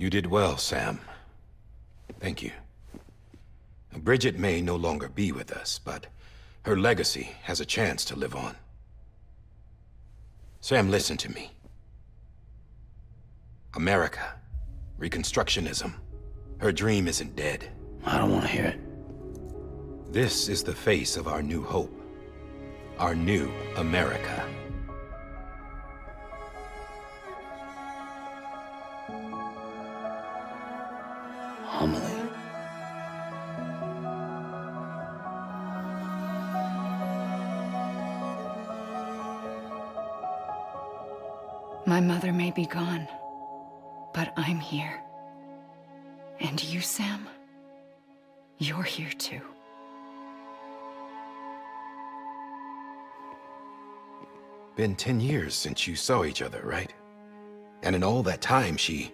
You did well, Sam. Thank you. Bridget may no longer be with us, but her legacy has a chance to live on. Sam, listen to me. America, Reconstructionism, her dream isn't dead. I don't want to hear it. This is the face of our new hope. Our new America. Homily. My mother may be gone, but I'm here. And you, Sam, you're here too. Been 10 years since you saw each other, right? And in all that time, she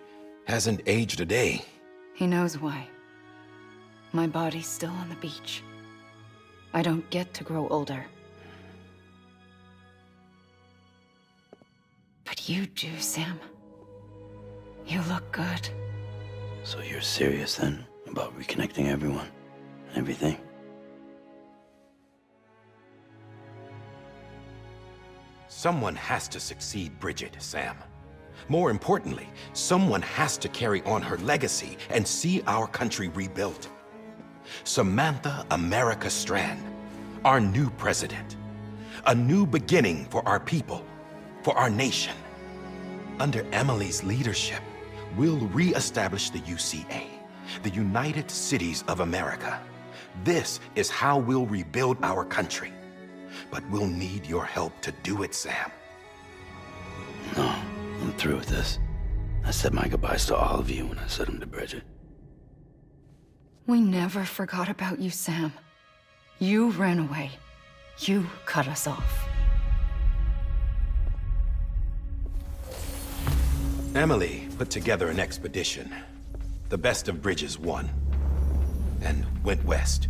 hasn't aged a day. He knows why. My body's still on the beach. I don't get to grow older. But you do, Sam. You look good. So you're serious then about reconnecting everyone and everything? Someone has to succeed Bridget, Sam. More importantly, someone has to carry on her legacy and see our country rebuilt. Samantha America Strand, our new president. A new beginning for our people, for our nation. Under Emily's leadership, we'll re-establish the UCA, the United Cities of America. This is how we'll rebuild our country. But we'll need your help to do it, Sam. No, I'm through with this. I said my goodbyes to all of you when I said them to Bridget. We never forgot about you, Sam. You ran away. You cut us off. Emily put together an expedition. The best of Bridges won. And went west.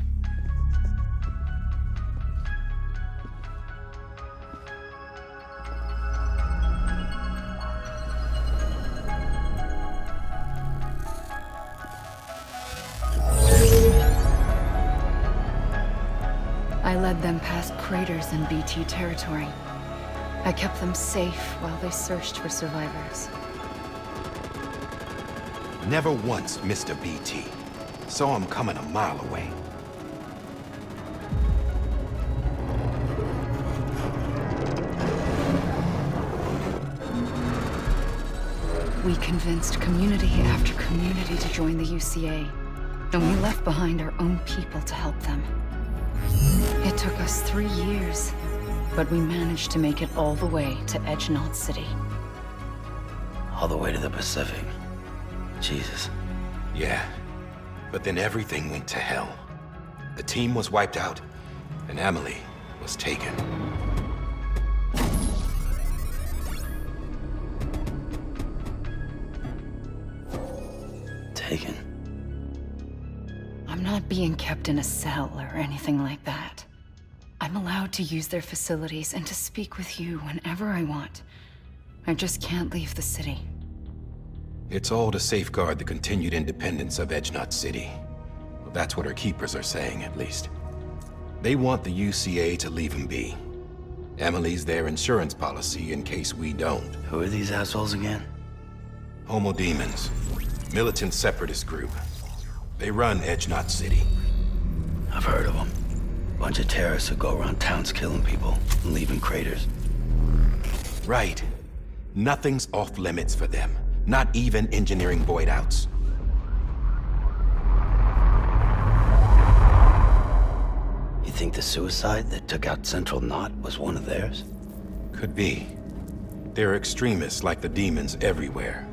I led them past craters in BT territory. I kept them safe while they searched for survivors. Never once missed a BT. Saw him coming a mile away. We convinced community after community to join the UCA, and we left behind our own people to help them. It took us 3 years, but we managed to make it all the way to Edge-Knot City. All the way to the Pacific. Jesus. Yeah, but then everything went to hell. The team was wiped out, and Emily was taken. Taken? I'm not being kept in a cell or anything like that. I'm allowed to use their facilities and to speak with you whenever I want. I just can't leave the city. It's all to safeguard the continued independence of Edge-Knot City. Well, that's what her keepers are saying, at least. They want the UCA to leave him be. Emily's their insurance policy in case we don't. Who are these assholes again? Homo Demons. Militant separatist group. They run Edge-Knot City. I've heard of them. Bunch of terrorists who go around towns killing people and leaving craters. Right. Nothing's off limits for them. Not even engineering void outs. You think the suicide that took out Central Knot was one of theirs? Could be. There are extremists like the demons everywhere,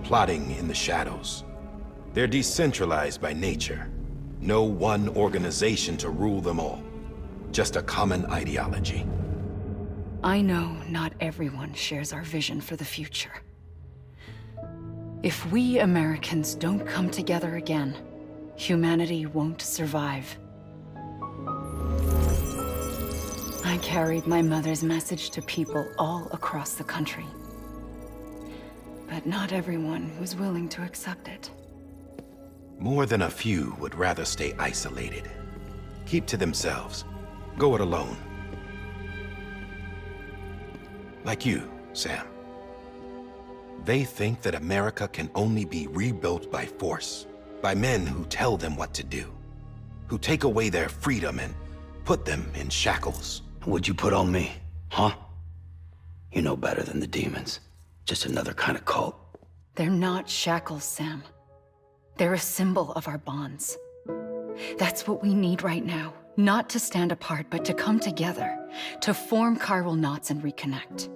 plotting in the shadows. They're decentralized by nature. No one organization to rule them all. Just a common ideology. I know not everyone shares our vision for the future. If we Americans don't come together again, humanity won't survive. I carried my mother's message to people all across the country. But not everyone was willing to accept it. More than a few would rather stay isolated. Keep to themselves. Go it alone. Like you, Sam. They think that America can only be rebuilt by force, by men who tell them what to do, who take away their freedom and put them in shackles. What'd you put on me, huh? You know better than the demons. Just another kind of cult. They're not shackles, Sam. They're a symbol of our bonds. That's what we need right now. Not to stand apart, but to come together, to form chiral knots and reconnect.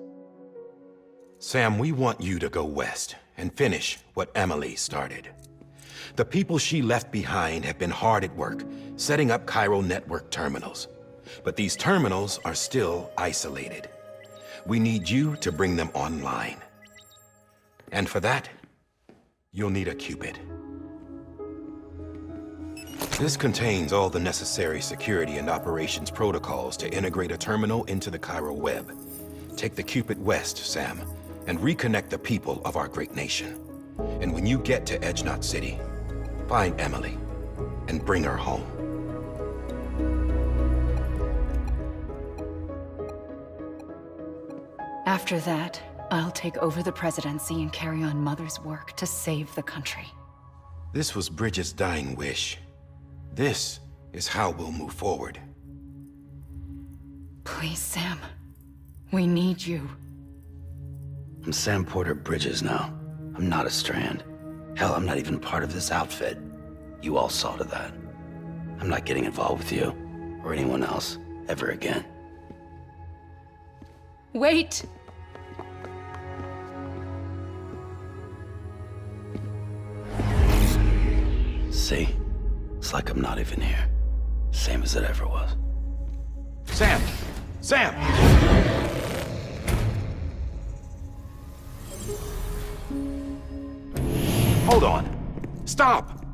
Sam, we want you to go west and finish what Emily started. The people she left behind have been hard at work, setting up chiral network terminals. But these terminals are still isolated. We need you to bring them online. And for that, you'll need a Cupid. This contains all the necessary security and operations protocols to integrate a terminal into the chiral web. Take the Cupid west, Sam, and reconnect the people of our great nation. And when you get to Edge Knot City, find Emily and bring her home. After that, I'll take over the presidency and carry on Mother's work to save the country. This was Bridget's dying wish. This is how we'll move forward. Please, Sam. We need you. I'm Sam Porter Bridges now. I'm not a Strand. Hell, I'm not even part of this outfit. You all saw to that. I'm not getting involved with you, or anyone else, ever again. Wait! See? It's like I'm not even here. Same as it ever was. Sam! Sam! Hold on. Stop!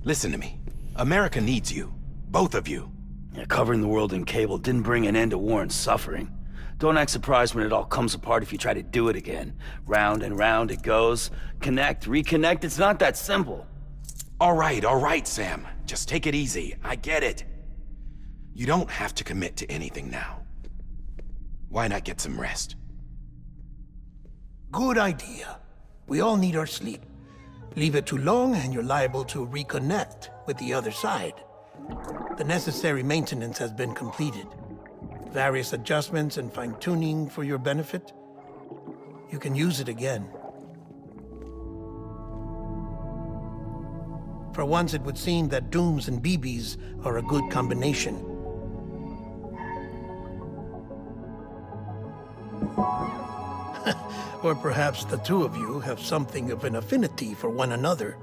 Listen to me. America needs you. Both of you. Yeah, covering the world in cable didn't bring an end to war and suffering. Don't act surprised when it all comes apart if you try to do it again. Round and round it goes. Connect, reconnect, it's not that simple. All right, Sam. Just take it easy. I get it. You don't have to commit to anything now. Why not get some rest? Good idea. We all need our sleep. Leave it too long and you're liable to reconnect with the other side. The necessary maintenance has been completed. Various adjustments and fine-tuning for your benefit. You can use it again. For once, it would seem that Dooms and BBs are a good combination. Or perhaps the two of you have something of an affinity for one another.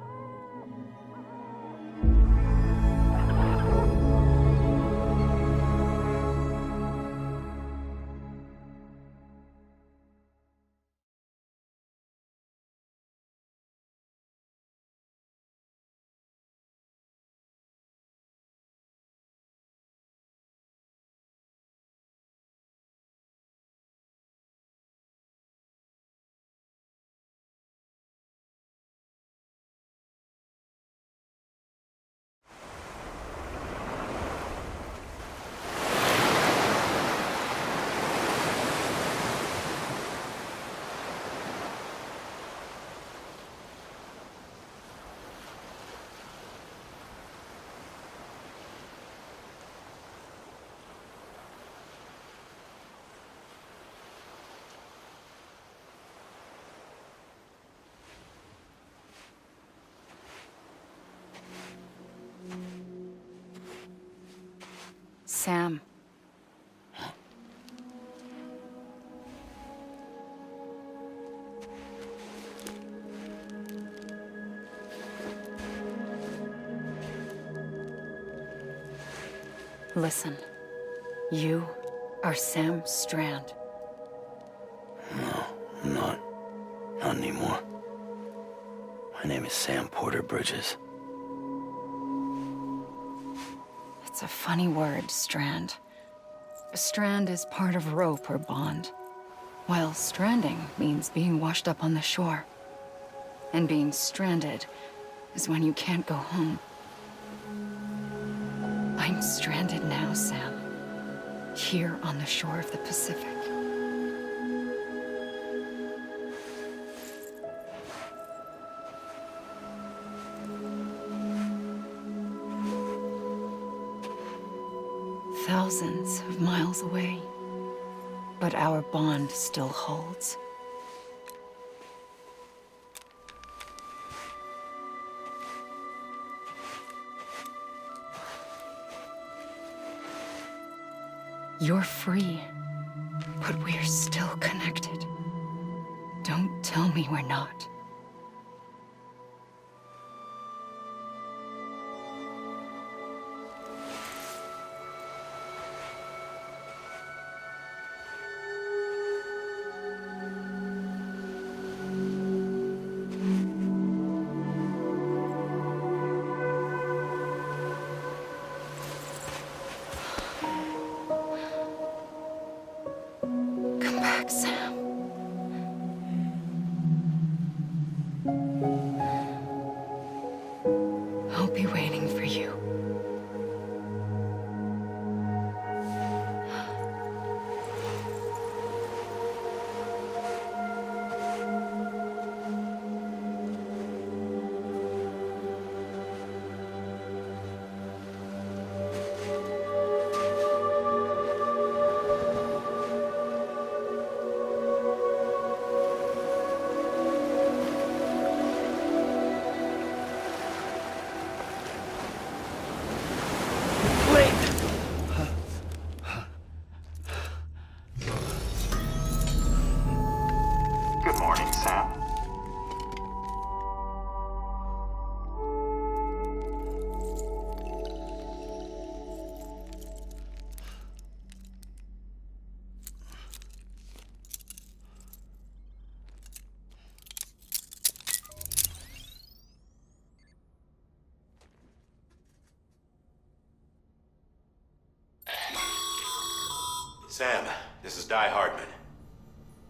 Sam. Listen. You are Sam Strand. No, I'm not. Not anymore. My name is Sam Porter Bridges. It's a funny word, Strand. A strand is part of rope or bond. while stranding means being washed up on the shore. And being stranded is when you can't go home. I'm stranded now, Sam. Here on the shore of the Pacific. Thousands of miles away. But our bond still holds. You're free, but we're still connected. Don't tell me we're not. Come back, Sam. I'll be waiting for you. Good morning, Sam. Sam, this is Di Hardman.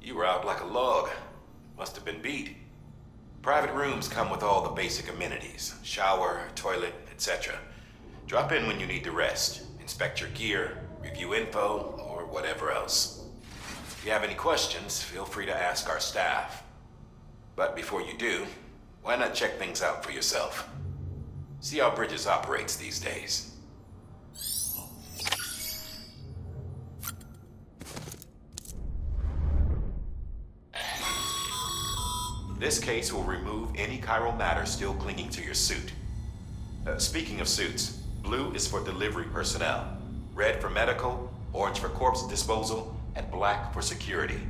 You were out like a log. Must have been beat. Private rooms come with all the basic amenities. Shower, toilet, etc. Drop in when you need to rest. Inspect your gear, review info, or whatever else. If you have any questions, feel free to ask our staff. But before you do, why not check things out for yourself? See how Bridges operates these days. This case will remove any chiral matter still clinging to your suit. Speaking of suits, blue is for delivery personnel, red for medical, orange for corpse disposal, and black for security.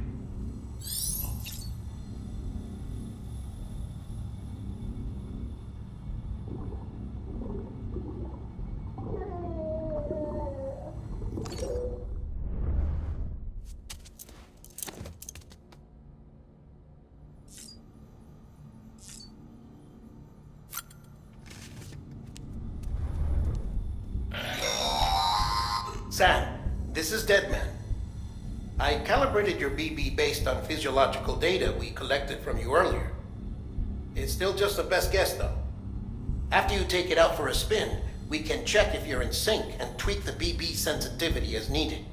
Sam, this is Deadman. I calibrated your BB based on physiological data we collected from you earlier. It's still just a best guess, though. After you take it out for a spin, we can check if you're in sync and tweak the BB sensitivity as needed.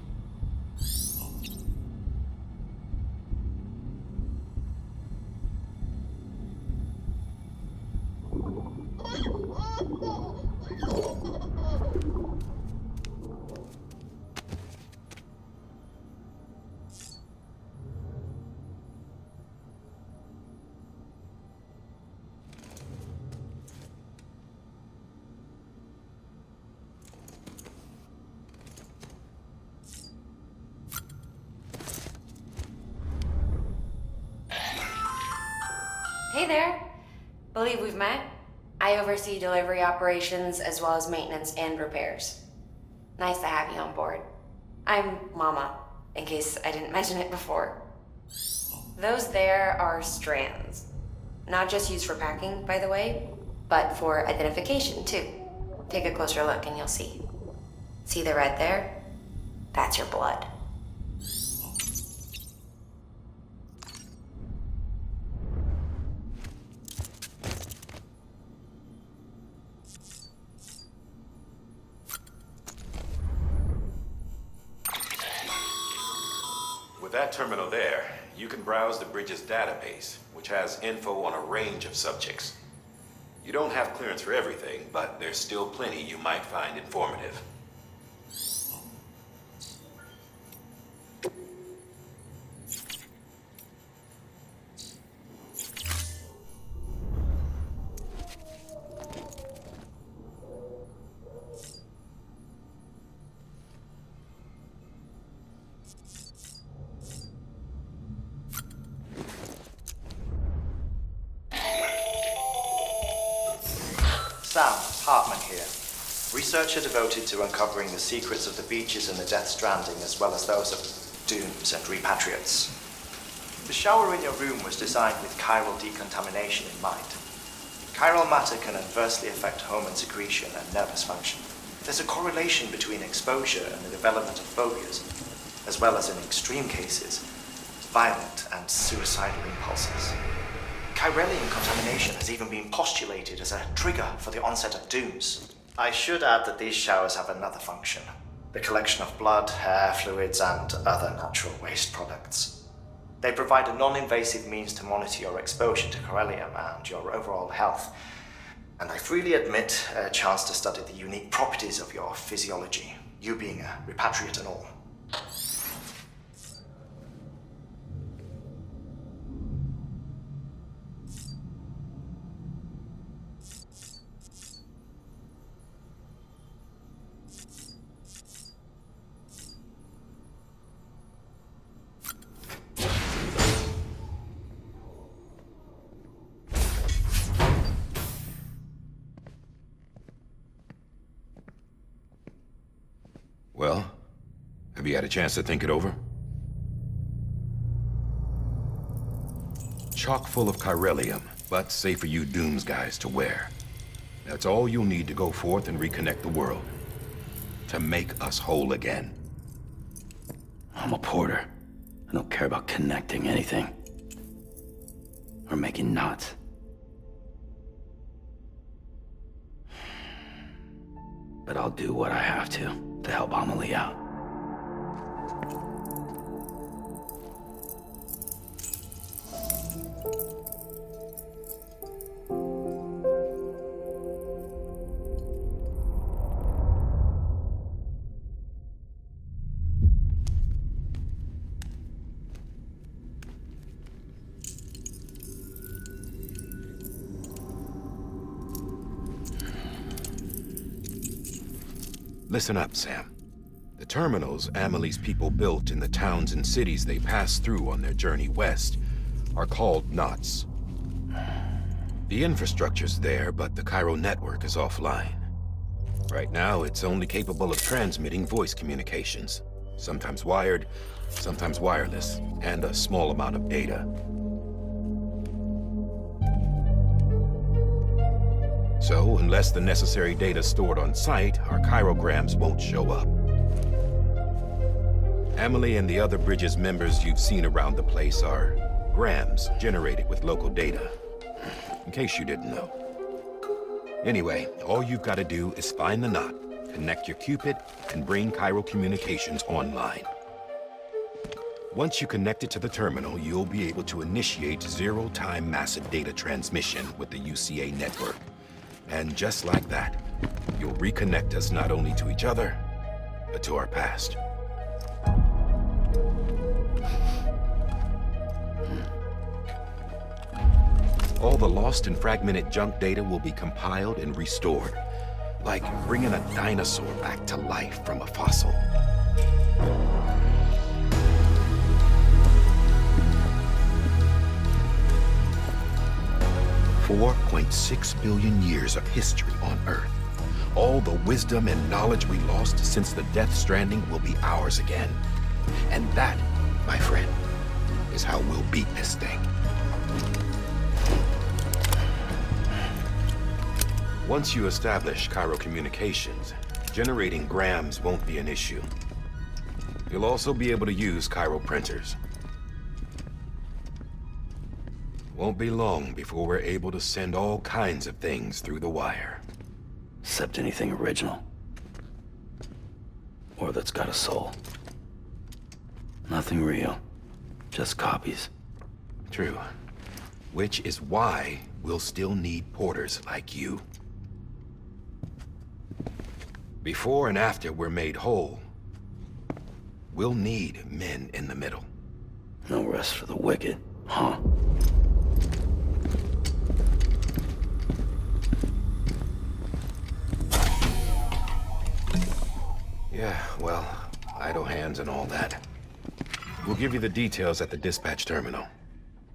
Hey there. Believe we've met. I oversee delivery operations as well as maintenance and repairs. Nice to have you on board. I'm Mama, in case I didn't mention it before. Those there are strands. Not just used for packing, by the way, but for identification too. Take a closer look and you'll see. See the red there? That's your blood. that terminal there, you can browse the bridge's database, which has info on a range of subjects. You don't have clearance for everything, but there's still plenty you might find informative. Sam, Hartman here. Researcher devoted to uncovering the secrets of the beaches and the Death Stranding, as well as those of dooms and repatriates. The shower in your room was designed with chiral decontamination in mind. Chiral matter can adversely affect hormone secretion and nervous function. There's a correlation between exposure and the development of phobias, as well as in extreme cases, violent and suicidal impulses. Chiralian contamination has even been postulated as a trigger for the onset of dooms. I should add that these showers have another function: the collection of blood, hair, fluids, and other natural waste products. They provide a non-invasive means to monitor your exposure to chiralium and your overall health, and I freely admit a chance to study the unique properties of your physiology, you being a repatriate and all. Well, have you had a chance to think it over? Chock full of chiralium, but safe for you Dooms guys to wear. That's all you'll need to go forth and reconnect the world. To make us whole again. I'm a porter. I don't care about connecting anything. Or making knots. But I'll do what I have to help Amelie out. Listen up, Sam. The terminals Amelie's people built in the towns and cities they passed through on their journey west are called knots. The infrastructure's there, but the Cairo network is offline. Right now, it's only capable of transmitting voice communications, sometimes wired, sometimes wireless, and a small amount of data. So, unless the necessary data's stored on site, our chirograms won't show up. Amelie and the other Bridges members you've seen around the place are grams generated with local data, in case you didn't know. Anyway, all you've got to do is find the knot, connect your Cupid, and bring Cairo communications online. Once you connect it to the terminal, you'll be able to initiate zero-time massive data transmission with the UCA network. And just like that, you'll reconnect us not only to each other, but to our past. All the lost and fragmented junk data will be compiled and restored, like bringing a dinosaur back to life from a fossil. $4.6 billion years of history on Earth. All the wisdom and knowledge we lost since the Death Stranding will be ours again. And that, my friend, is how we'll beat this thing. Once you establish Cairo communications, generating grams won't be an issue. You'll also be able to use Cairo printers. Won't be long before we're able to send all kinds of things through the wire. Except anything original. Or that's got a soul. Nothing real. Just copies. True. Which is why we'll still need porters like you. Before and after we're made whole, we'll need men in the middle. No rest for the wicked, huh? Yeah, well, idle hands and all that. We'll give you the details at the dispatch terminal.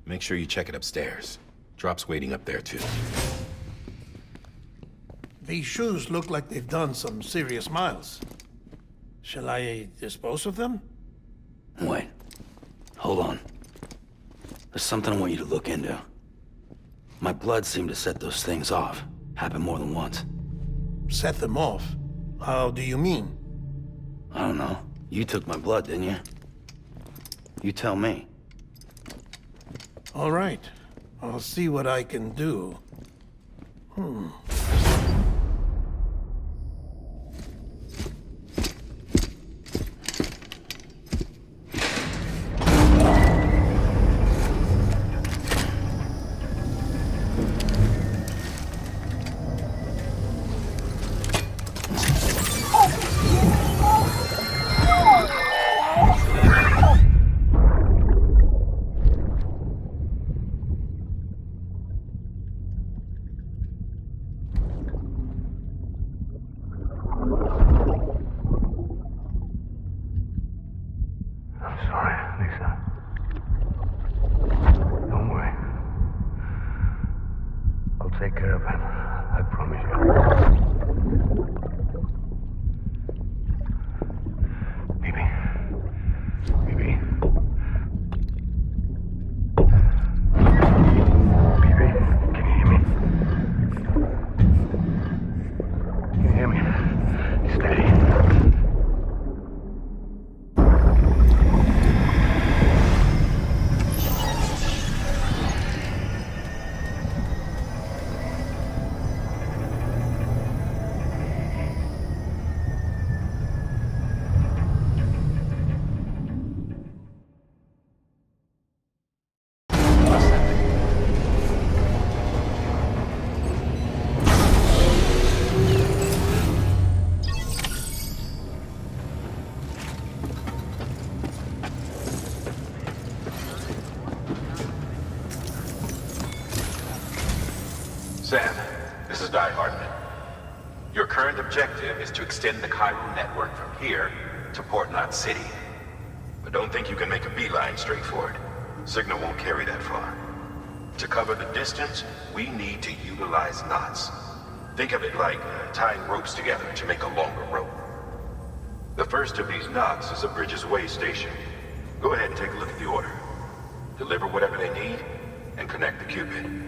Make sure you check it upstairs. Drop's waiting up there, too. These shoes look like they've done some serious miles. Shall I dispose of them? Wait. Hold on. There's something I want you to look into. My blood seemed to set those things off. Happened more than once. Set them off? How do you mean? I don't know. You took my blood, didn't you? You tell me. All right. I'll see what I can do. Take care of him. I promise you. Baby. Baby. Baby, can you hear me? Can you hear me? Steady. Sam, this is Di Hardman. Your current objective is to extend the Chiral network from here to Port Knot City. But don't think you can make a beeline straight for it. Signal won't carry that far. To cover the distance, we need to utilize knots. Think of it like tying ropes together to make a longer rope. The first of these knots is a Bridges Way station. Go ahead and take a look at the order. Deliver whatever they need, and connect the Cupid.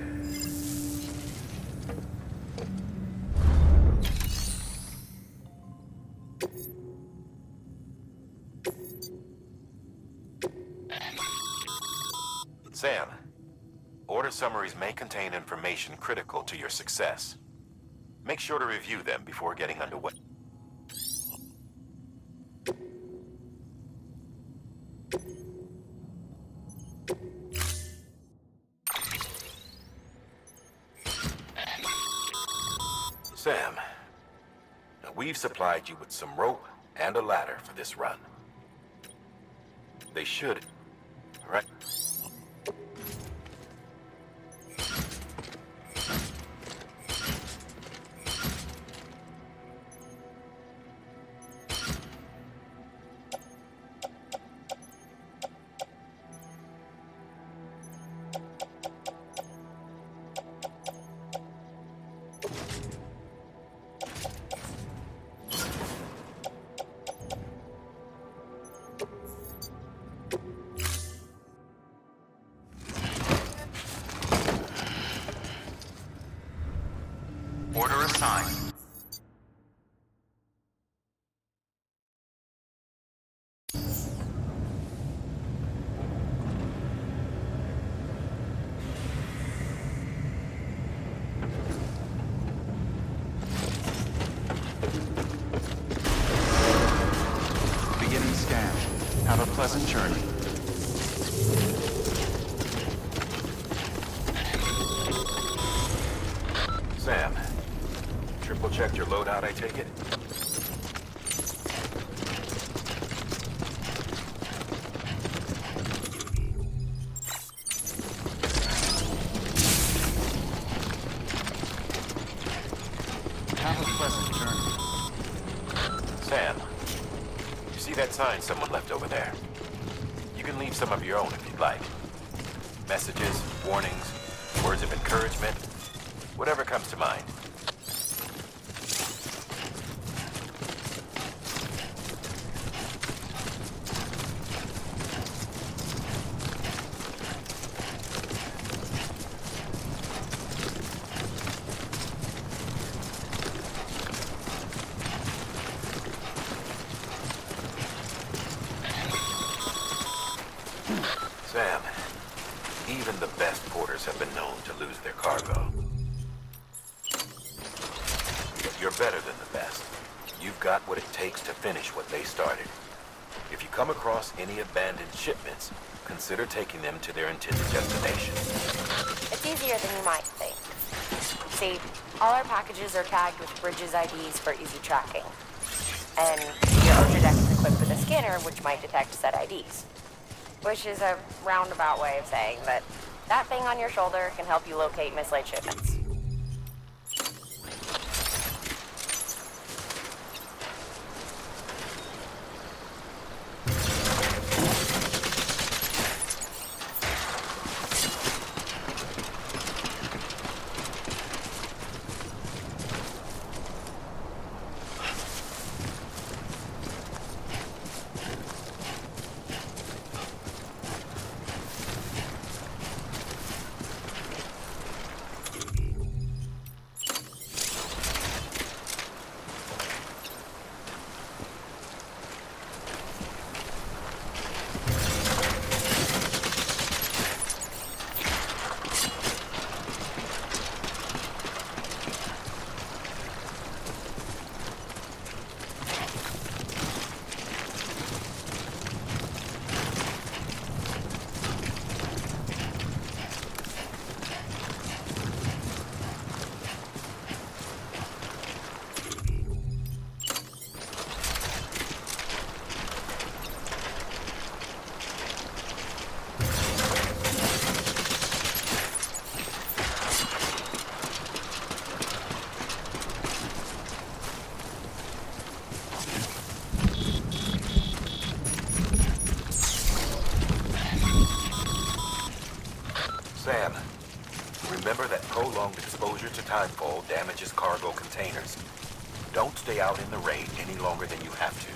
Sam, order summaries may contain information critical to your success. Make sure to review them before getting underway. Sam, we've supplied you with some rope and a ladder for this run. They should... Right? Order assigned. Beginning scan. Have a pleasant journey. Double-checked your loadout, I take it? Have a pleasant journey. Sam, you see that sign someone left over there? You can leave some of your own if you'd like. Messages, warnings, words of encouragement, whatever comes to mind. Sam, even the best porters have been known to lose their cargo. But you're better than the best. You've got what it takes to finish what they started. If you come across any abandoned shipments, consider taking them to their intended destination. It's easier than you might think. See, all our packages are tagged with Bridges IDs for easy tracking. And your OSHA deck is equipped with a scanner which might detect said IDs. Which is a roundabout way of saying that that thing on your shoulder can help you locate mislaid shipments. Sam, remember that prolonged exposure to timefall damages cargo containers. Don't stay out in the rain any longer than you have to.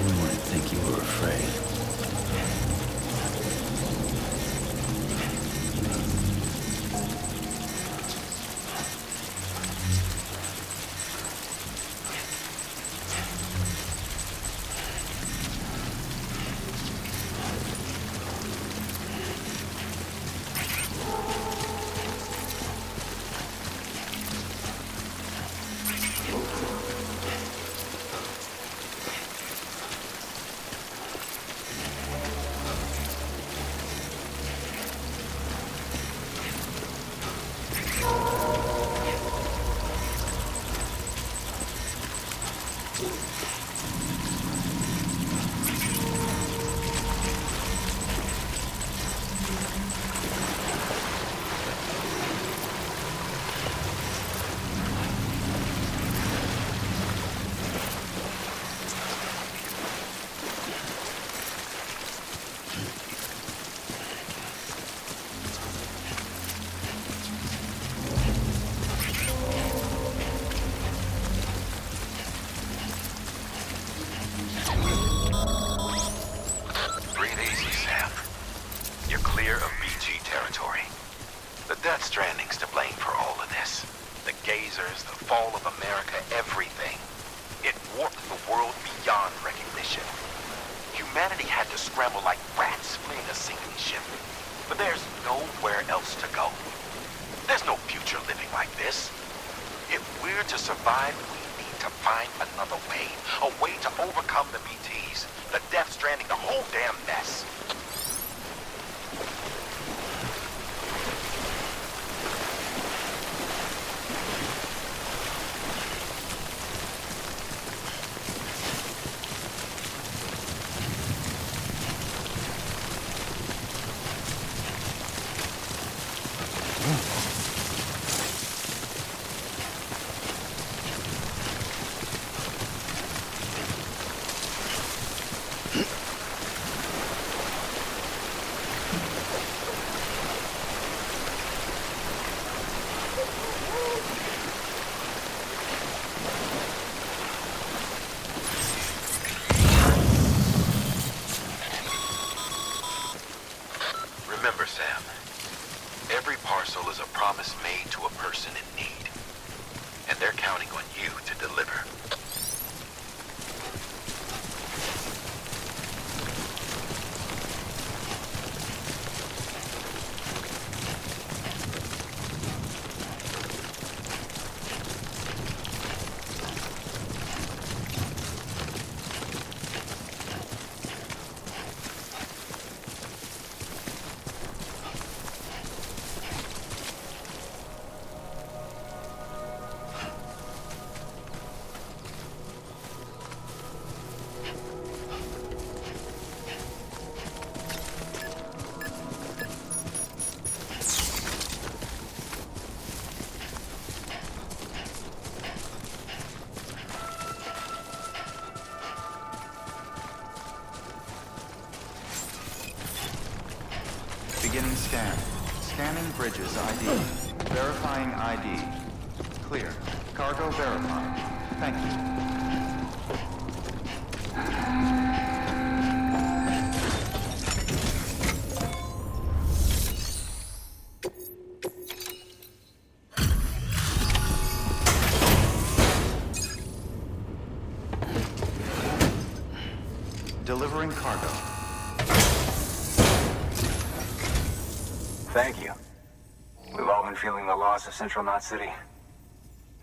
Anyone would think you were afraid. find another way. A way to overcome the BTs. The Death Stranding, the whole damn mess. Remember, Sam, every parcel is a promise made to a person in need. And they're counting on you to deliver. Beginning scan. Scanning bridges ID. Verifying ID. Clear. Cargo verified. Thank you. Delivering cargo. Thank you. We've all been feeling the loss of Central Knot City.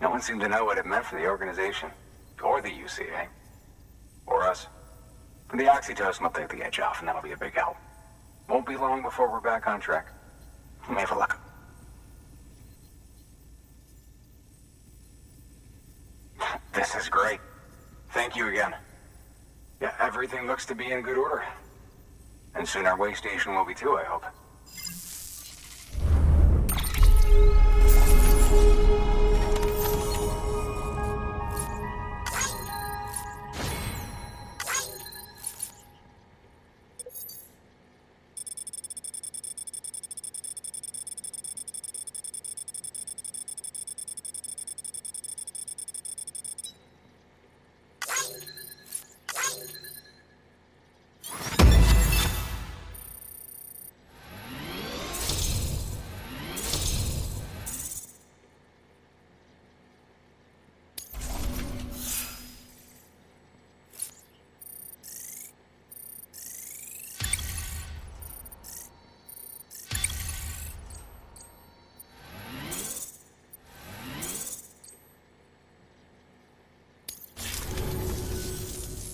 No one seemed to know what it meant for the organization, or the UCA, or us. The oxytocin will take the edge off, and that'll be a big help. Won't be long before we're back on track. May have luck. This is great. Thank you again. Yeah, everything looks to be in good order. And soon our way station will be too, I hope.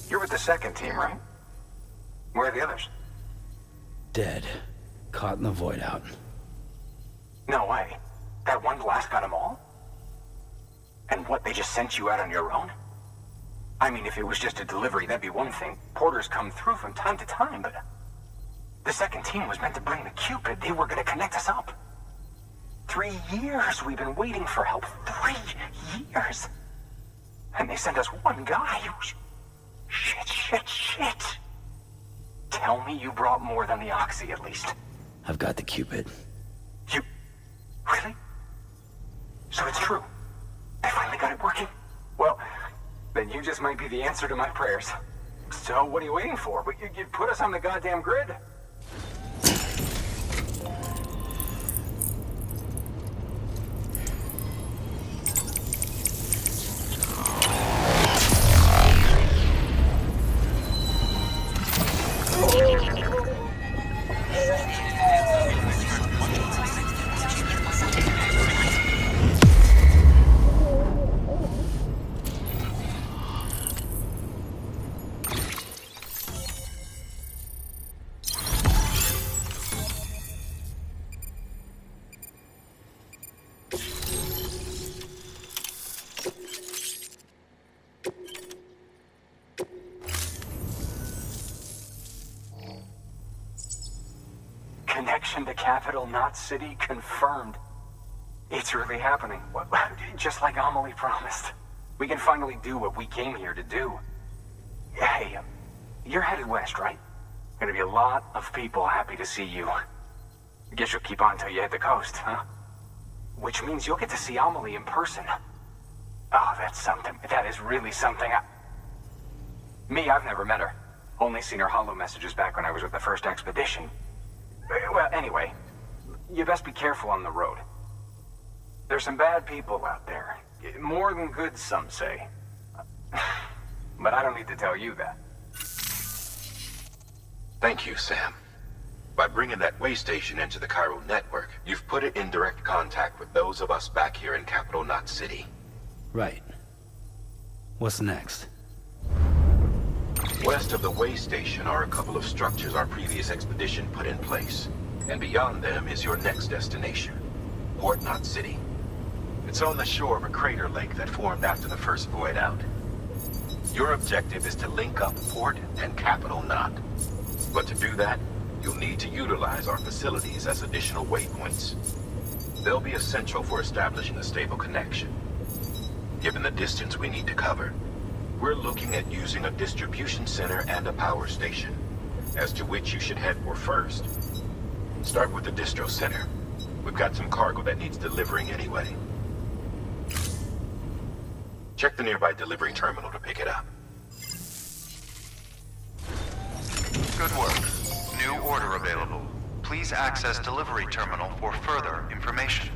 You're with the second team, right? Where are the others? Dead. Caught in the void out. No way. That one blast got them all? And what, they just sent you out on your own? I mean, if it was just a delivery, that'd be one thing. Porters come through from time to time, but... The second team was meant to bring the Cupid. They were gonna connect us up. 3 years we've been waiting for help. 3 years! And they sent us one guy. Shit. Tell me you brought more than the Oxy, at least. I've got the Cupid. You... Really? So it's true. I finally got it working. Well, then you just might be the answer to my prayers. So what are you waiting for? You'd put us on the goddamn grid. expedition to capital Knot City confirmed. It's really happening. Just like Amelie promised. We can finally do what we came here to do. Hey, you're headed west, right? Gonna be a lot of people happy to see you. Guess you'll keep on till you hit the coast, huh? Which means you'll get to see Amelie in person. Oh, that's something. That is really something. I've never met her. Only seen her holo messages back when I was with the first expedition. Well, anyway, you best be careful on the road. There's some bad people out there. More than good, some say. But I don't need to tell you that. Thank you, Sam. By bringing that way station into the Cairo network, you've put it in direct contact with those of us back here in capital Knot City. Right. What's next? West of the way station are a couple of structures our previous expedition put in place. And beyond them is your next destination, Port Knot City. It's on the shore of a crater lake that formed after the first void out. Your objective is to link up Port and Capital Knot. But to do that, you'll need to utilize our facilities as additional waypoints. They'll be essential for establishing a stable connection. Given the distance we need to cover, we're looking at using a distribution center and a power station, as to which you should head for first. Start with the distro center. We've got some cargo that needs delivering anyway. Check the nearby delivery terminal to pick it up. Good work. New order available. Please access delivery terminal for further information.